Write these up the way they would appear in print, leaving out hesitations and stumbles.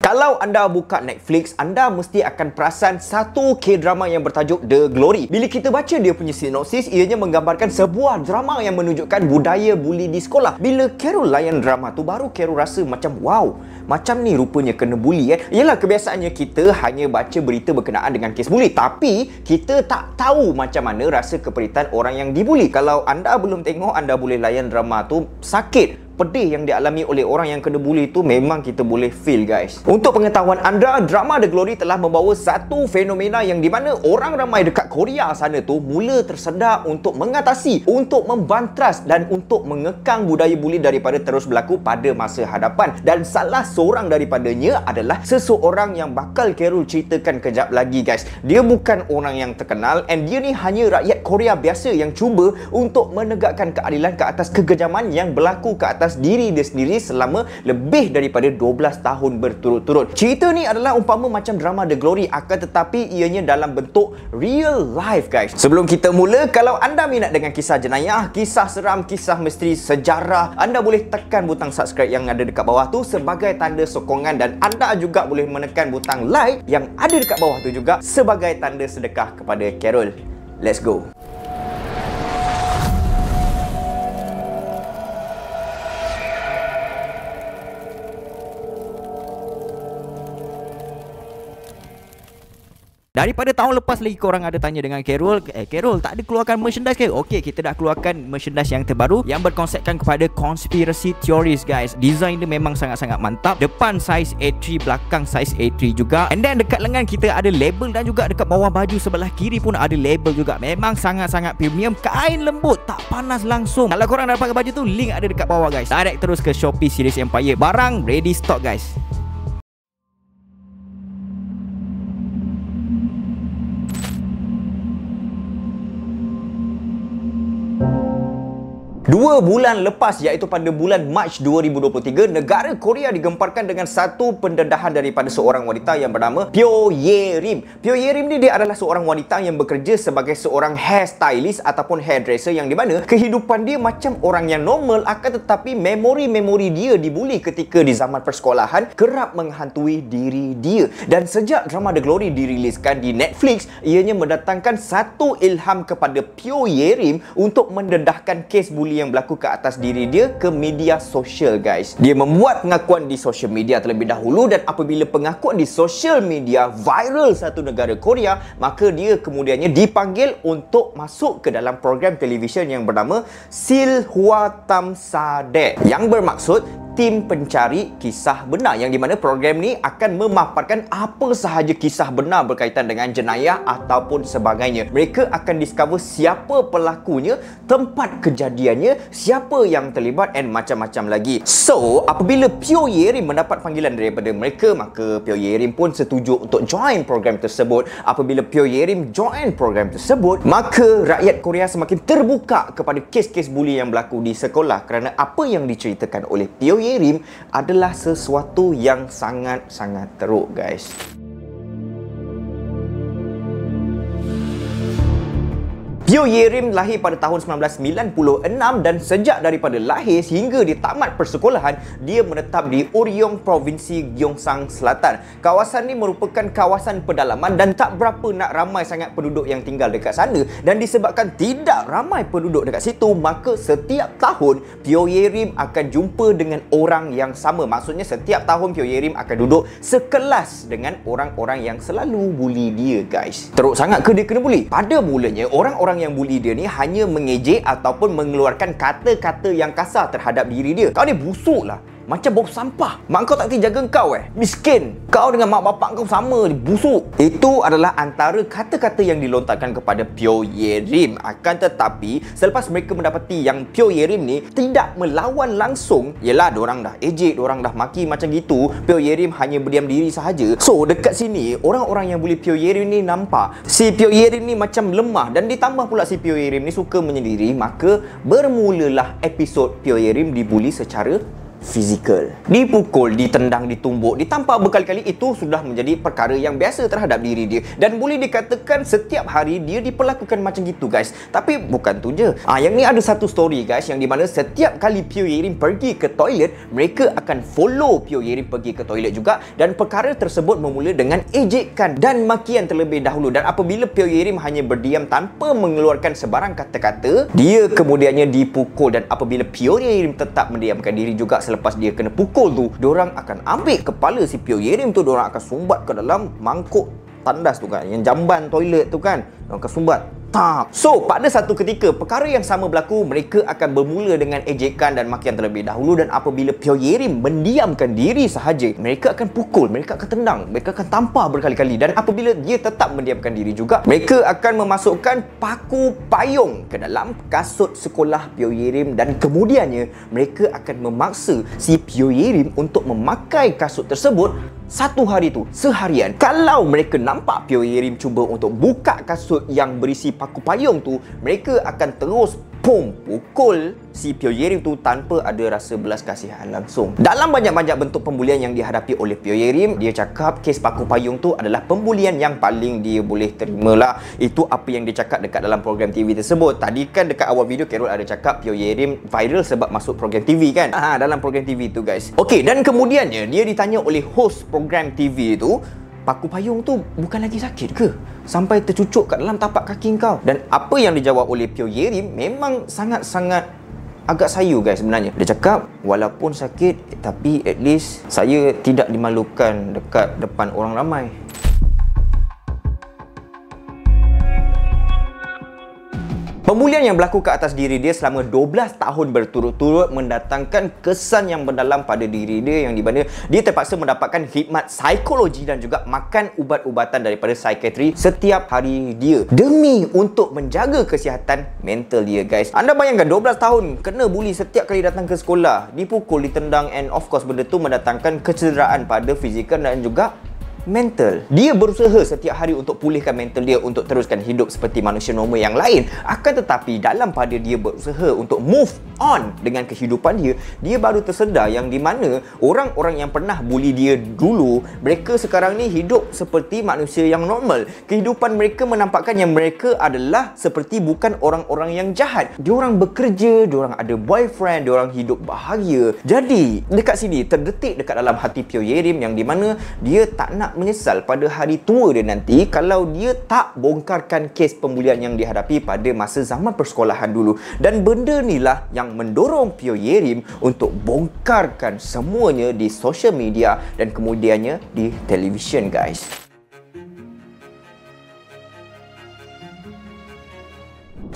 Kalau anda buka Netflix, anda mesti akan perasan satu K-drama yang bertajuk The Glory. Bila kita baca dia punya sinopsis, ianya menggambarkan sebuah drama yang menunjukkan budaya buli di sekolah. Bila Carol layan drama tu, baru Carol rasa macam wow, macam ni rupanya kena buli kan. Yelah, kebiasaannya kita hanya baca berita berkenaan dengan kes buli, tapi kita tak tahu macam mana rasa keperitan orang yang dibuli. Kalau anda belum tengok, anda boleh layan drama tu. Sakit, pedih yang dialami oleh orang yang kena buli itu memang kita boleh feel, guys. Untuk pengetahuan anda, drama The Glory telah membawa satu fenomena yang di mana orang ramai dekat Korea sana tu mula tersedar untuk mengatasi, untuk membantras dan untuk mengekang budaya buli daripada terus berlaku pada masa hadapan. Dan salah seorang daripadanya adalah seseorang yang bakal Carol ceritakan kejap lagi, guys. Dia bukan orang yang terkenal, and dia ni hanya rakyat Korea biasa yang cuba untuk menegakkan keadilan ke atas kekejaman yang berlaku ke atas diri dia sendiri selama lebih daripada 12 tahun berturut-turut. Cerita ni adalah umpama macam drama The Glory, akan tetapi ianya dalam bentuk real life, guys. Sebelum kita mula, kalau anda minat dengan kisah jenayah, kisah seram, kisah misteri, sejarah, anda boleh tekan butang subscribe yang ada dekat bawah tu sebagai tanda sokongan, dan anda juga boleh menekan butang like yang ada dekat bawah tu juga sebagai tanda sedekah kepada Carol. Let's go. Daripada tahun lepas lagi korang ada tanya dengan Carol, Carol tak ada keluarkan merchandise ke? Okey, kita dah keluarkan merchandise yang terbaru yang berkonsepkan kepada conspiracy theories, guys. Design dia memang sangat-sangat mantap. Depan saiz A3, belakang saiz A3 juga. And then dekat lengan kita ada label, dan juga dekat bawah baju sebelah kiri pun ada label juga. Memang sangat-sangat premium, kain lembut, tak panas langsung. Kalau korang nak pakai baju tu, link ada dekat bawah, guys. Direct terus ke Shopee Series Empire. Barang ready stock, guys. Dua bulan lepas, iaitu pada bulan Mac 2023, negara Korea digemparkan dengan satu pendedahan daripada seorang wanita yang bernama Pyo Ye-rim. Pyo Ye-rim ni dia adalah seorang wanita yang bekerja sebagai seorang hairstylist ataupun hairdresser, yang di mana kehidupan dia macam orang yang normal, akan tetapi memori-memori dia dibuli ketika di zaman persekolahan kerap menghantui diri dia. Dan sejak drama The Glory diriliskan di Netflix, ianya mendatangkan satu ilham kepada Pyo Ye-rim untuk mendedahkan kes buli yang berlaku ke atas diri dia ke media sosial, guys. Dia membuat pengakuan di social media terlebih dahulu, dan apabila pengakuan di social media viral satu negara Korea, maka dia kemudiannya dipanggil untuk masuk ke dalam program televisyen yang bernama Silhwa Tamsade, yang bermaksud tim pencari kisah benar, yang di mana program ni akan memaparkan apa sahaja kisah benar berkaitan dengan jenayah ataupun sebagainya. Mereka akan discover siapa pelakunya, tempat kejadiannya, siapa yang terlibat, and macam-macam lagi. So, apabila Pyo Ye-rim mendapat panggilan daripada mereka, maka Pyo Ye-rim pun setuju untuk join program tersebut. Apabila Pyo Ye-rim join program tersebut, maka rakyat Korea semakin terbuka kepada kes-kes buli yang berlaku di sekolah, kerana apa yang diceritakan oleh Pyo Ye-rim adalah sesuatu yang sangat-sangat teruk, guys. Pyo Ye-rim lahir pada tahun 1996, dan sejak daripada lahir hingga dia tamat persekolahan, dia menetap di Uryong, Provinsi Gyeongsang Selatan. Kawasan ni merupakan kawasan pedalaman dan tak berapa nak ramai sangat penduduk yang tinggal dekat sana. Dan disebabkan tidak ramai penduduk dekat situ, maka setiap tahun Pyo Ye-rim akan jumpa dengan orang yang sama. Maksudnya setiap tahun Pyo Ye-rim akan duduk sekelas dengan orang-orang yang selalu buli dia, guys. Teruk sangat ke dia kena buli? Pada mulanya, orang-orang yang buli dia ni hanya mengejek ataupun mengeluarkan kata-kata yang kasar terhadap diri dia. Kau ni busuk lah, macam bau sampah. Mak kau tak jaga kau miskin. Kau dengan mak bapak kau sama, busuk. Itu adalah antara kata-kata yang dilontarkan kepada Pyo Ye-rim. Akan tetapi selepas mereka mendapati yang Pyo Ye-rim ni tidak melawan langsung, yelah, diorang dah ejek, diorang dah maki macam gitu, Pyo Ye-rim hanya berdiam diri sahaja. So dekat sini, orang-orang yang buli Pyo Ye-rim ni nampak si Pyo Ye-rim ni macam lemah, dan ditambah pula si Pyo Ye-rim ni suka menyendiri, maka bermulalah episod Pyo Ye-rim dibuli secara fizikal. Dipukul, ditendang, ditumbuk, ditampar berkali-kali, itu sudah menjadi perkara yang biasa terhadap diri dia. Dan boleh dikatakan setiap hari dia diperlakukan macam gitu, guys. Tapi bukan tu je. Yang ni ada satu story, guys, yang di mana setiap kali Pyo Yerim pergi ke toilet, mereka akan follow Pyo Yerim pergi ke toilet juga. Dan perkara tersebut bermula dengan ejekan dan makian terlebih dahulu. Dan apabila Pyo Yerim hanya berdiam tanpa mengeluarkan sebarang kata-kata, dia kemudiannya dipukul. Dan apabila Pyo Yerim tetap mendiamkan diri juga, selepas dia kena pukul tu, diorang akan ambil kepala si Pyo Yerim tu, diorang akan sumbat ke dalam mangkuk tandas tu kan, yang jamban toilet tu kan, diorang akan sumbat. So, pada satu ketika perkara yang sama berlaku, mereka akan bermula dengan ejekan dan makian terlebih dahulu. Dan apabila Pyo Yerim mendiamkan diri sahaja, mereka akan pukul, mereka akan tendang, mereka akan tampar berkali-kali. Dan apabila dia tetap mendiamkan diri juga, mereka akan memasukkan paku payung ke dalam kasut sekolah Pyo Yerim. Dan kemudiannya mereka akan memaksa si Pyo Yerim untuk memakai kasut tersebut satu hari tu, seharian. Kalau mereka nampak Pyo Yerim cuba untuk buka kasut yang berisi paku payung tu, mereka akan terus pukul si Pyo Yerim tu tanpa ada rasa belas kasihan langsung. Dalam banyak-banyak bentuk pembulian yang dihadapi oleh Pyo Yerim, dia cakap kes paku payung tu adalah pembulian yang paling dia boleh terima lah. Itu apa yang dia cakap dekat dalam program TV tersebut. Tadi kan dekat awal video Carol ada cakap Pyo Yerim viral sebab masuk program TV kan. Dalam program TV tu, guys. Okey, dan kemudiannya dia ditanya oleh host program TV tu, paku payung tu bukan lagi sakit ke? Sampai tercucuk kat dalam tapak kaki kau. Dan apa yang dijawab oleh Pyo Yerim memang sangat-sangat agak sayu, guys, sebenarnya. Dia cakap, walaupun sakit, tapi at least saya tidak dimalukan dekat depan orang ramai. Pembulian yang berlaku ke atas diri dia selama 12 tahun berturut-turut mendatangkan kesan yang mendalam pada diri dia, yang di mana dia terpaksa mendapatkan khidmat psikologi dan juga makan ubat-ubatan daripada psikiatri setiap hari dia demi untuk menjaga kesihatan mental dia, guys. Anda bayangkan 12 tahun kena buli setiap kali datang ke sekolah, dipukul, ditendang, and of course benda tu mendatangkan kecederaan pada fizikal dan juga mental. Dia berusaha setiap hari untuk pulihkan mental dia untuk teruskan hidup seperti manusia normal yang lain. Akan tetapi dalam pada dia berusaha untuk move on dengan kehidupan dia, dia baru tersedar yang di mana orang-orang yang pernah bully dia dulu, mereka sekarang ni hidup seperti manusia yang normal. Kehidupan mereka menampakkan yang mereka adalah seperti bukan orang-orang yang jahat. Diorang bekerja, diorang ada boyfriend, diorang hidup bahagia. Jadi dekat sini terdetik dekat dalam hati Pyo Yerim yang di mana dia tak nak menyesal pada hari tua dia nanti kalau dia tak bongkarkan kes pembulian yang dihadapi pada masa zaman persekolahan dulu. Dan benda inilah yang mendorong Pyo Yerim untuk bongkarkan semuanya di social media dan kemudiannya di televisyen, guys.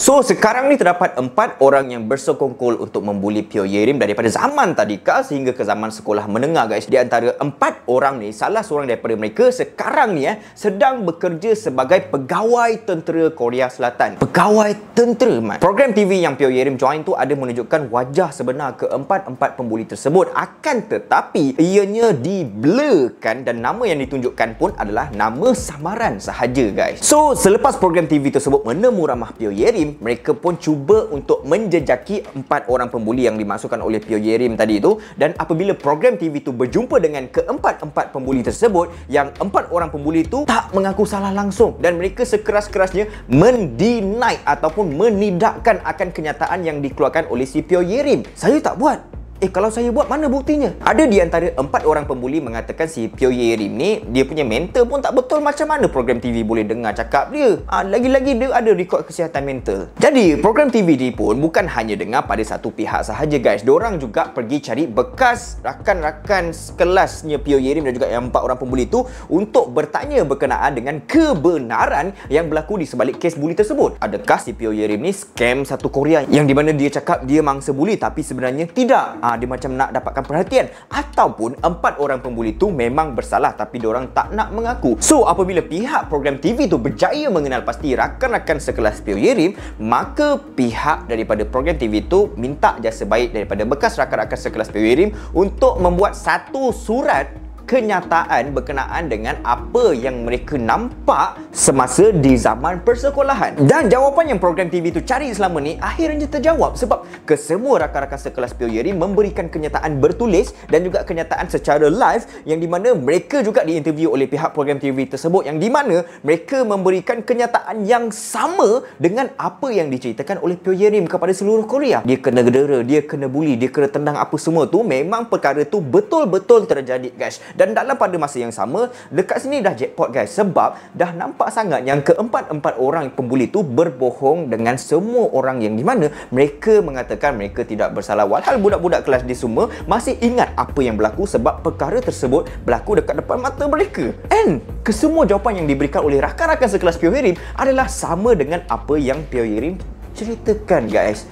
So, sekarang ni terdapat 4 orang yang bersekongkol untuk membuli Pyo Yerim daripada zaman tadika sehingga ke zaman sekolah menengah, guys. Di antara 4 orang ni, salah seorang daripada mereka sekarang ni sedang bekerja sebagai pegawai tentera Korea Selatan. Pegawai tentera, man. Program TV yang Pyo Yerim join tu ada menunjukkan wajah sebenar keempat-empat pembuli tersebut. Akan tetapi, ianya di-blurkan dan nama yang ditunjukkan pun adalah nama samaran sahaja, guys. So, selepas program TV tersebut menemu ramah Pyo Yerim, mereka pun cuba untuk menjejaki 4 orang pembuli yang dimasukkan oleh Pyo Yerim tadi itu. Dan apabila program TV itu berjumpa dengan keempat-empat pembuli tersebut, yang 4 orang pembuli itu tak mengaku salah langsung dan mereka sekeras-kerasnya mendeny ataupun menidakkan akan kenyataan yang dikeluarkan oleh si Pyo Yerim. Saya tak buat. Kalau saya buat, mana buktinya? Ada di antara 4 orang pembuli mengatakan si Pyo Yerim ni, dia punya mental pun tak betul. Macam mana program TV boleh dengar cakap dia? Lagi-lagi dia ada rekod kesihatan mental. Jadi, program TV ni pun bukan hanya dengar pada satu pihak sahaja, guys. Diorang juga pergi cari bekas rakan-rakan sekelasnya Pyo Yerim dan juga yang 4 orang pembuli tu untuk bertanya berkenaan dengan kebenaran yang berlaku di sebalik kes buli tersebut. Adakah si Pyo Yerim ni scam satu Korea yang di mana dia cakap dia mangsa buli tapi sebenarnya tidak? Dia macam nak dapatkan perhatian, ataupun 4 orang pembuli tu memang bersalah tapi diorang tak nak mengaku. So, apabila pihak program TV tu berjaya mengenal pasti rakan-rakan sekelas Pyo Yerim, maka pihak daripada program TV tu minta jasa baik daripada bekas rakan-rakan sekelas Pyo Yerim untuk membuat satu surat kenyataan berkenaan dengan apa yang mereka nampak semasa di zaman persekolahan. Dan jawapan yang program TV tu cari selama ni akhirnya terjawab, sebab kesemua rakan-rakan sekelas Pio Yerim memberikan kenyataan bertulis dan juga kenyataan secara live, yang di mana mereka juga diinterview oleh pihak program TV tersebut, yang di mana mereka memberikan kenyataan yang sama dengan apa yang diceritakan oleh Pio Yerim kepada seluruh Korea. Dia kena dera, dia kena bully, dia kena tendang, apa semua tu memang perkara tu betul-betul terjadi, guys. Dan dalam pada masa yang sama, dekat sini dah jackpot, guys, sebab dah nampak sangat yang keempat-empat orang pembuli tu berbohong dengan semua orang, yang di mana mereka mengatakan mereka tidak bersalah. Walhal budak-budak kelas dia semua masih ingat apa yang berlaku, sebab perkara tersebut berlaku dekat depan mata mereka. And kesemua jawapan yang diberikan oleh rakan-rakan sekelas Pio Yerim adalah sama dengan apa yang Pio Yerim ceritakan, guys.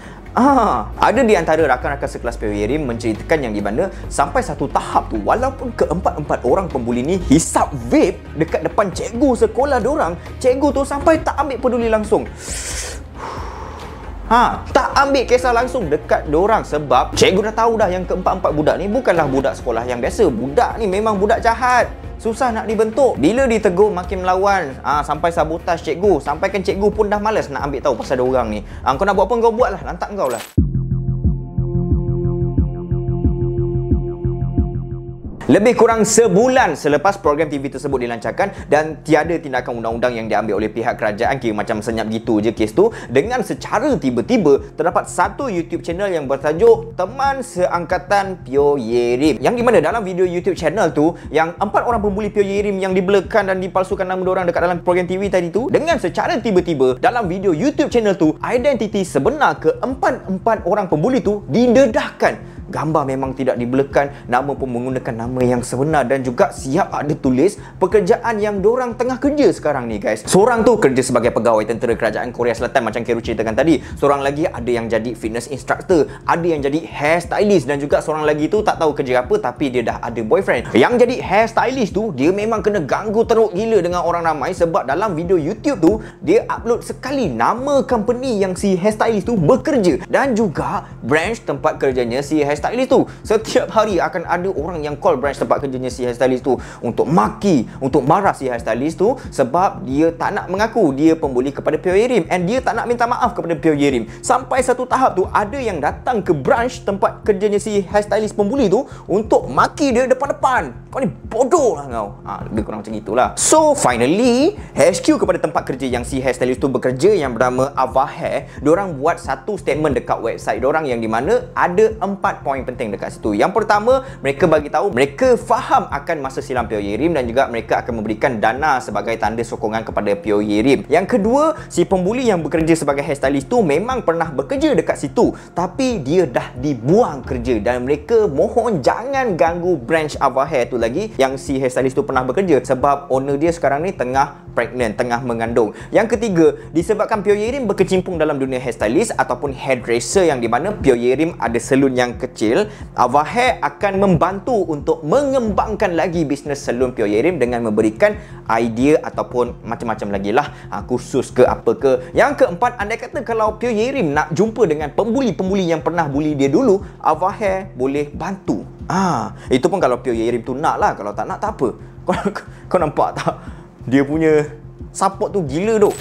Ada di antara rakan-rakan sekelas Pio Yerim menceritakan yang di mana sampai satu tahap tu, walaupun keempat-empat orang pembuli ni hisap vape dekat depan cikgu sekolah dorang, cikgu tu sampai tak ambil peduli langsung. Tak ambil kisah langsung dekat dorang, sebab cikgu dah tahu dah yang keempat-empat budak ni bukanlah budak sekolah yang biasa. Budak ni memang budak jahat, susah nak dibentuk. Bila ditegur makin melawan, sampai sabotaj cikgu, sampaikan cikgu pun dah malas nak ambil tahu pasal diorang ni. Kau nak buat apa kau buat lah, lantak kau lah. Lebih kurang sebulan selepas program TV tersebut dilancarkan dan tiada tindakan undang-undang yang diambil oleh pihak kerajaan, kira macam senyap gitu je kes tu, dengan secara tiba-tiba terdapat satu YouTube channel yang bertajuk Teman Seangkatan Pio Yerim, yang di mana dalam video YouTube channel tu, yang 4 orang pembuli Pio Yerim yang dibelakan dan dipalsukan nama diorang dekat dalam program TV tadi tu, dengan secara tiba-tiba dalam video YouTube channel tu, identiti sebenar keempat-empat orang pembuli tu didedahkan. Gambar memang tidak dibelekan, nama pun menggunakan nama yang sebenar, dan juga siap ada tulis pekerjaan yang dorang tengah kerja sekarang ni, guys. Seorang tu kerja sebagai pegawai tentera kerajaan Korea Selatan macam Kero ceritakan tadi. Seorang lagi ada yang jadi fitness instructor, ada yang jadi hair stylist, dan juga seorang lagi tu tak tahu kerja apa tapi dia dah ada boyfriend. Yang jadi hair stylist tu, dia memang kena ganggu teruk gila dengan orang ramai, sebab dalam video YouTube tu dia upload sekali nama company yang si hair stylist tu bekerja, dan juga branch tempat kerjanya si hair stylist tu. Setiap hari akan ada orang yang call branch tempat kerjanya si hairstylist tu untuk maki, untuk marah si hairstylist tu, sebab dia tak nak mengaku dia pembuli kepada Pio Yerim, and dia tak nak minta maaf kepada Pio Yerim. Sampai satu tahap tu ada yang datang ke branch tempat kerjanya si hairstylist pembuli tu untuk maki dia depan-depan. Kau ni bodoh lah kau. Lebih kurang macam itulah. So finally, HQ kepada tempat kerja yang si hairstylist tu bekerja, yang bernama Ava Hair, diorang buat satu statement dekat website diorang, yang di mana ada 4 poin penting dekat situ. Yang pertama, mereka bagi tahu mereka faham akan masa silam Pio Yerim, dan juga mereka akan memberikan dana sebagai tanda sokongan kepada Pio Yerim. Yang kedua, si pembuli yang bekerja sebagai hairstylist tu memang pernah bekerja dekat situ, tapi dia dah dibuang kerja, dan mereka mohon jangan ganggu branch Ava Hair tu lagi yang si hairstylist tu pernah bekerja, sebab owner dia sekarang ni tengah pregnant, tengah mengandung. Yang ketiga, disebabkan Pio Yerim berkecimpung dalam dunia hairstylist ataupun hairdresser, yang di mana Pio Yerim ada salon yang kecil, Ava Hair akan membantu untuk mengembangkan lagi bisnes salon Pio Yerim dengan memberikan idea ataupun macam-macam lagi lah, kursus ke apa ke. Yang keempat, andai kata kalau Pio Yerim nak jumpa dengan pembuli-pembuli yang pernah bully dia dulu, Ava Hair boleh bantu. Itu pun kalau Pio Yerim tu nak lah, kalau tak nak tak apa. Kau nampak tak? Dia punya support tu gila tu.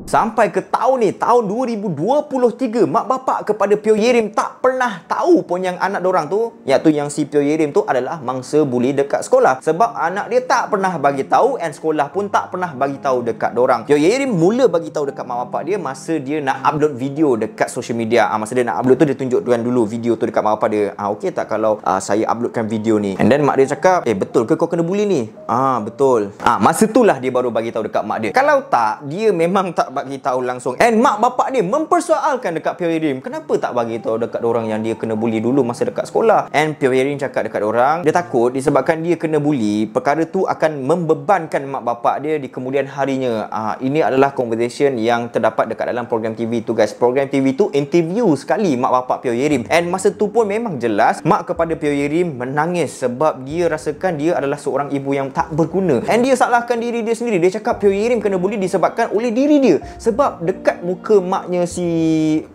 Sampai ke tahun ni, tahun 2023, mak bapak kepada Pio Yerim tak pernah tahu pun yang anak dorang tu, iaitu yang si Pio Yerim tu adalah mangsa buli dekat sekolah. Sebab anak dia tak pernah bagi tahu, and sekolah pun tak pernah bagi tahu dekat dorang. Pio Yerim mula bagi tahu dekat mak bapak dia masa dia nak upload video dekat social media. Masa dia nak upload tu, dia tunjukkan dulu video tu dekat mak bapak dia. Okey tak kalau saya uploadkan video ni? And then mak dia cakap, betul ke kau kena bully ni? Betul. Masa itulah dia baru bagi tahu dekat mak dia. Kalau tak, dia memang tak bagi tahu langsung. And mak bapak dia mempersoalkan dekat Pio Yerim, kenapa tak bagi tahu dekat orang yang dia kena bully dulu masa dekat sekolah? And Pio Yerim cakap dekat orang, dia takut disebabkan dia kena bully, perkara tu akan membebankan mak bapak dia di kemudian harinya. Ini adalah conversation yang terdapat dekat dalam program TV tu, guys. Program TV tu interview sekali mak bapak Pio Yerim, and masa tu pun memang jelas mak kepada Pio Yerim menangis sebab dia rasakan dia adalah seorang ibu yang tak berguna, and dia salahkan diri dia sendiri. Dia cakap Pio Yerim kena bully disebabkan oleh diri dia. Sebab dekat muka maknya si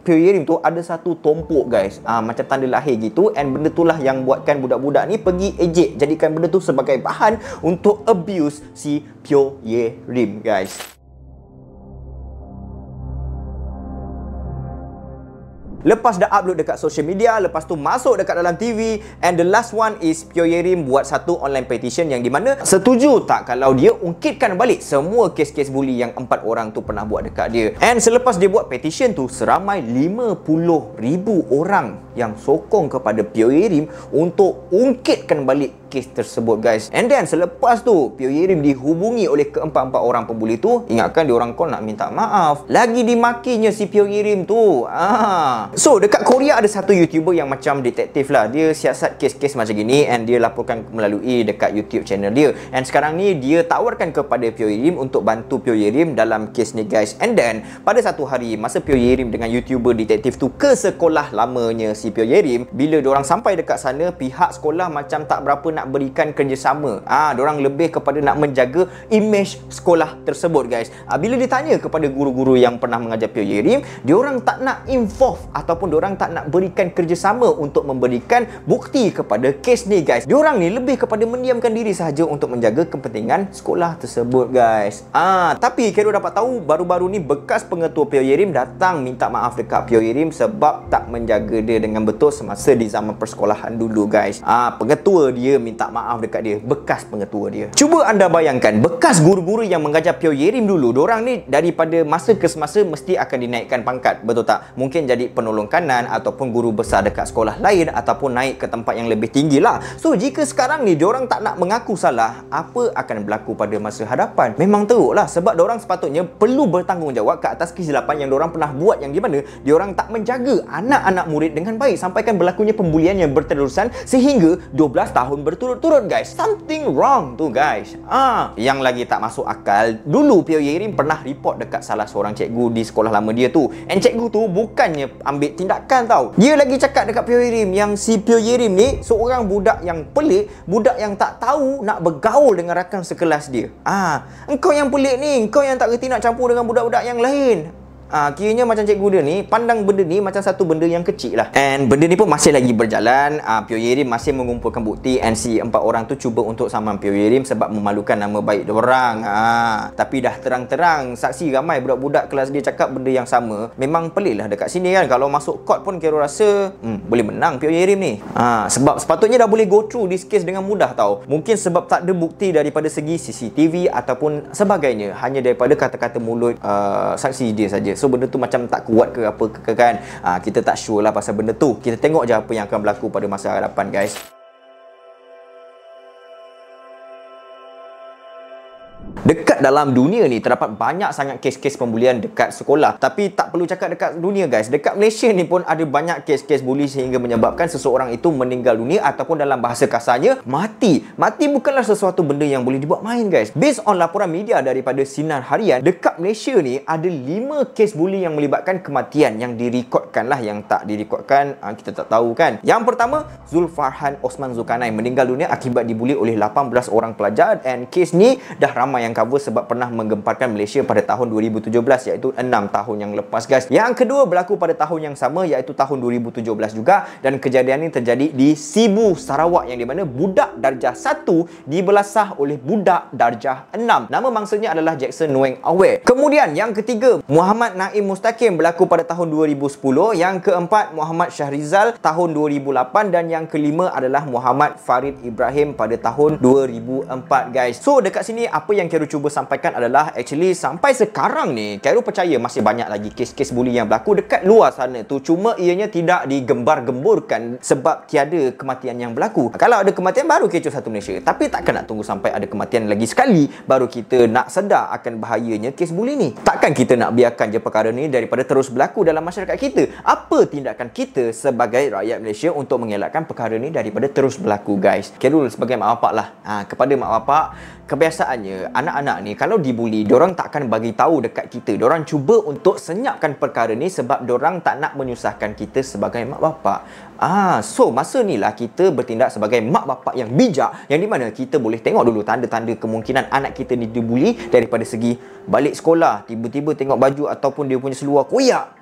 Pyo Yerim tu ada satu tompok guys, macam tanda lahir gitu, and benda tu lah yang buatkan budak-budak ni pergi ejek, jadikan benda tu sebagai bahan untuk abuse si Pyo Yerim guys. Lepas dah upload dekat social media, lepas tu masuk dekat dalam TV, and the last one is Pyo Yerim buat satu online petition yang di mana setuju tak kalau dia ungkitkan balik semua kes-kes bully yang 4 orang tu pernah buat dekat dia. And selepas dia buat petition tu, seramai 50,000 orang yang sokong kepada Pyo Yerim untuk ungkitkan balik kes tersebut guys. And then selepas tu Pyo Yerim dihubungi oleh keempat-empat orang pembuli tu. Ingatkan diorang call nak minta maaf, lagi dimakinya si Pyo Yerim tu. So dekat Korea ada satu YouTuber yang macam detektif lah. Dia siasat kes-kes macam gini, and dia laporkan melalui dekat YouTube channel dia. And sekarang ni dia tawarkan kepada Pyo Yerim untuk bantu Pyo Yerim dalam kes ni guys. And then pada satu hari masa Pyo Yerim dengan YouTuber detektif tu ke sekolah lamanya si Pyo Yerim, bila diorang sampai dekat sana, pihak sekolah macam tak berapa nak berikan kerjasama. Diorang lebih kepada nak menjaga image sekolah tersebut guys. Bila ditanya kepada guru-guru yang pernah mengajar Pyo Yerim, diorang tak nak involve ataupun diorang tak nak berikan kerjasama untuk memberikan bukti kepada kes ni guys. Diorang ni lebih kepada mendiamkan diri sahaja untuk menjaga kepentingan sekolah tersebut guys. Tapi Kero dapat tahu baru-baru ni bekas pengetua Pyo Yerim datang minta maaf dekat Pyo Yerim sebab tak menjaga dia dengan betul semasa di zaman persekolahan dulu guys. Pengetua dia minta maaf dekat dia, bekas pengetua dia. Cuba anda bayangkan, bekas guru-guru yang mengajar Pyo Yerim dulu, diorang ni daripada masa ke semasa mesti akan dinaikkan pangkat, betul tak? Mungkin jadi penolong kanan ataupun guru besar dekat sekolah lain ataupun naik ke tempat yang lebih tinggi lah. So jika sekarang ni diorang tak nak mengaku salah, apa akan berlaku pada masa hadapan? Memang teruk lah, sebab diorang sepatutnya perlu bertanggungjawab ke atas kesilapan yang diorang pernah buat, yang di mana diorang tak menjaga anak-anak murid dengan baik sampaikan berlakunya pembulian yang berterusan sehingga 12 tahun berturut-turut guys. Something wrong tu guys. Yang lagi tak masuk akal, dulu Pyo Yerim pernah report dekat salah seorang cikgu di sekolah lama dia tu, and cikgu tu bukannya ambil tindakan tau. Dia lagi cakap dekat Pyo Yerim yang si Pyo Yerim ni seorang budak yang pelik, budak yang tak tahu nak bergaul dengan rakan sekelas dia. Engkau yang pelik ni, engkau yang tak reti nak campur dengan budak-budak yang lain. Kiranya macam cikgu dia ni pandang benda ni macam satu benda yang kecil lah. And benda ni pun masih lagi berjalan. Pyo Yerim masih mengumpulkan bukti, and si 4 orang tu cuba untuk saman Pyo Yerim sebab memalukan nama baik diorang. Tapi dah terang-terang saksi ramai budak-budak kelas dia cakap benda yang sama. Memang pelik lah dekat sini kan. Kalau masuk court pun kira rasa boleh menang Pyo Yerim ni. Sebab sepatutnya dah boleh go through this case dengan mudah tau. Mungkin sebab tak ada bukti daripada segi CCTV ataupun sebagainya, hanya daripada kata-kata mulut saksi dia saja. So benda tu macam tak kuat ke apa ke kan. Kita tak sure lah pasal benda tu. Kita tengok je apa yang akan berlaku pada masa hadapan guys. Dekat dalam dunia ni terdapat banyak sangat kes-kes pembulian dekat sekolah. Tapi tak perlu cakap dekat dunia guys, dekat Malaysia ni pun ada banyak kes-kes buli sehingga menyebabkan seseorang itu meninggal dunia ataupun dalam bahasa kasarnya mati. Mati bukanlah sesuatu benda yang boleh dibuat main guys. Based on laporan media daripada Sinar Harian, dekat Malaysia ni ada 5 kes buli yang melibatkan kematian yang direkodkan lah. Yang tak direkodkan kita tak tahu kan. Yang pertama, Zulfarhan Osman Zulkarnain meninggal dunia akibat dibuli oleh 18 orang pelajar, and kes ni dah ramai yang cover sebab pernah menggemparkan Malaysia pada tahun 2017, iaitu 6 tahun yang lepas guys. Yang kedua berlaku pada tahun yang sama, iaitu tahun 2017 juga, dan kejadian ini terjadi di Sibu, Sarawak, yang di mana budak darjah 1 dibelasah oleh budak darjah 6. Nama mangsanya adalah Jackson Noeng Awe. Kemudian yang ketiga, Muhammad Naim Mustaqim berlaku pada tahun 2010. Yang keempat, Muhammad Syahrizal tahun 2008, dan yang kelima adalah Muhammad Farid Ibrahim pada tahun 2004 guys. So dekat sini apa yang Khairul cuba sampaikan adalah actually sampai sekarang ni Khairul percaya masih banyak lagi kes-kes buli yang berlaku dekat luar sana tu, cuma ianya tidak digembar-gemburkan sebab tiada kematian yang berlaku. Kalau ada kematian baru kecoh satu Malaysia, tapi takkan nak tunggu sampai ada kematian lagi sekali baru kita nak sedar akan bahayanya kes buli ni. Takkan kita nak biarkan je perkara ni daripada terus berlaku dalam masyarakat kita. Apa tindakan kita sebagai rakyat Malaysia untuk mengelakkan perkara ni daripada terus berlaku guys? Khairul sebagai mak bapak lah, kepada mak bapak, kebiasaannya anak-anak ni kalau dibuli, diorang tak akan bagi tahu dekat kita. Diorang cuba untuk senyapkan perkara ni sebab diorang tak nak menyusahkan kita sebagai mak bapak. So masa ni lah kita bertindak sebagai mak bapak yang bijak, yang di mana kita boleh tengok dulu tanda-tanda kemungkinan anak kita ni dibuli daripada segi balik sekolah, tiba-tiba tengok baju ataupun dia punya seluar koyak.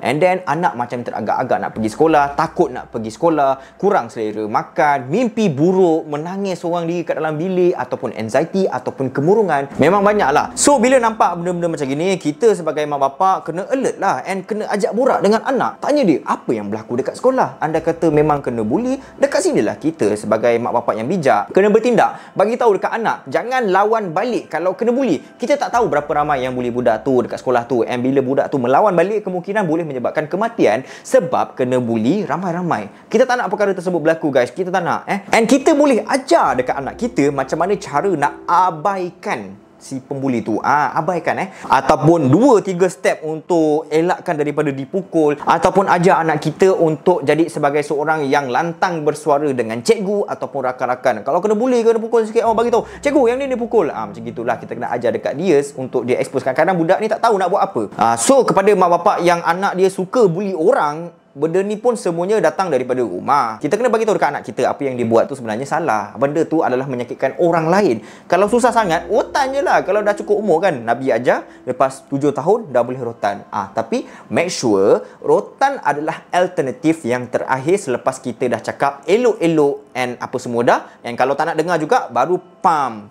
And then anak macam teragak-agak nak pergi sekolah, takut nak pergi sekolah, kurang selera makan, mimpi buruk, menangis seorang diri kat dalam bilik, ataupun anxiety ataupun kemurungan. Memang banyak lah. So bila nampak benda-benda macam gini, kita sebagai mak bapak kena alert lah, and kena ajak borak dengan anak. Tanya dia, apa yang berlaku dekat sekolah? Anda kata memang kena buli, dekat sinilah kita sebagai mak bapak yang bijak kena bertindak, bagi tahu dekat anak, jangan lawan balik kalau kena buli. Kita tak tahu berapa ramai yang buli budak tu dekat sekolah tu, and bila budak tu melawan balik, kemungkinan boleh menyebabkan kematian sebab kena buli ramai-ramai. Kita tak nak perkara tersebut berlaku, guys. Kita tak nak. And kita boleh ajar dekat anak kita macam mana cara nak abaikan si pembuli tu. Abaikan ataupun 2-3 step untuk elakkan daripada dipukul, ataupun ajar anak kita untuk jadi sebagai seorang yang lantang bersuara dengan cikgu ataupun rakan-rakan. Kalau kena buli, kena pukul sikit, bagi tahu, cikgu yang ni dia pukul. Macam gitulah, kita kena ajar dekat dia untuk dia expose. Kadang-kadang budak ni tak tahu nak buat apa. So kepada mak bapak yang anak dia suka buli orang, benda ni pun semuanya datang daripada rumah. Kita kena bagi tahu dekat anak kita apa yang dia buat tu sebenarnya salah. Benda tu adalah menyakitkan orang lain. Kalau susah sangat, rotan je lah. Kalau dah cukup umur kan, Nabi ajar lepas 7 tahun dah boleh rotan. Tapi make sure rotan adalah alternatif yang terakhir selepas kita dah cakap elok-elok and apa semua dah. And kalau tak nak dengar juga, baru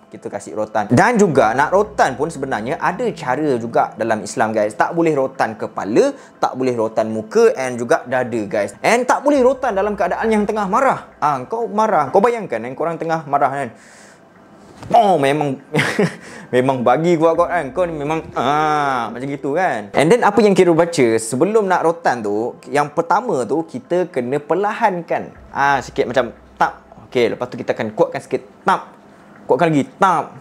kita kasih rotan. Dan juga nak rotan pun sebenarnya ada cara juga dalam Islam, guys. Tak boleh rotan kepala, tak boleh rotan muka, and juga dada, guys. And tak boleh rotan dalam keadaan yang tengah marah. Kau marah, kau bayangkan korang tengah marah kan, memang memang bagi kuat-kuat kan, kau ni memang macam gitu kan. And then apa yang kita baca sebelum nak rotan tu, yang pertama tu kita kena perlahankan sikit, macam tap. Okey, lepas tu kita akan kuatkan sikit, tap. Kuatkan lagi, tap.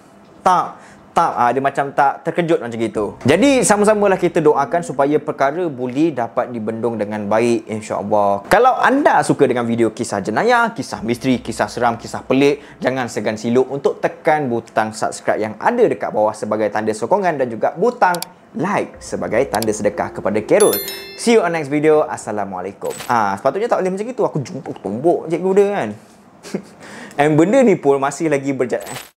Dia macam tak terkejut macam gitu. Jadi sama-samalah kita doakan supaya perkara buli dapat dibendung dengan baik, insya-Allah. Kalau anda suka dengan video kisah jenayah, kisah misteri, kisah seram, kisah pelik, jangan segan siluk untuk tekan butang subscribe yang ada dekat bawah sebagai tanda sokongan, dan juga butang like sebagai tanda sedekah kepada Carol. See you on next video. Assalamualaikum. Sepatutnya tak boleh macam gitu. Aku jumpa tombok cikgu dia kan. And benda ni pun masih lagi berjalan.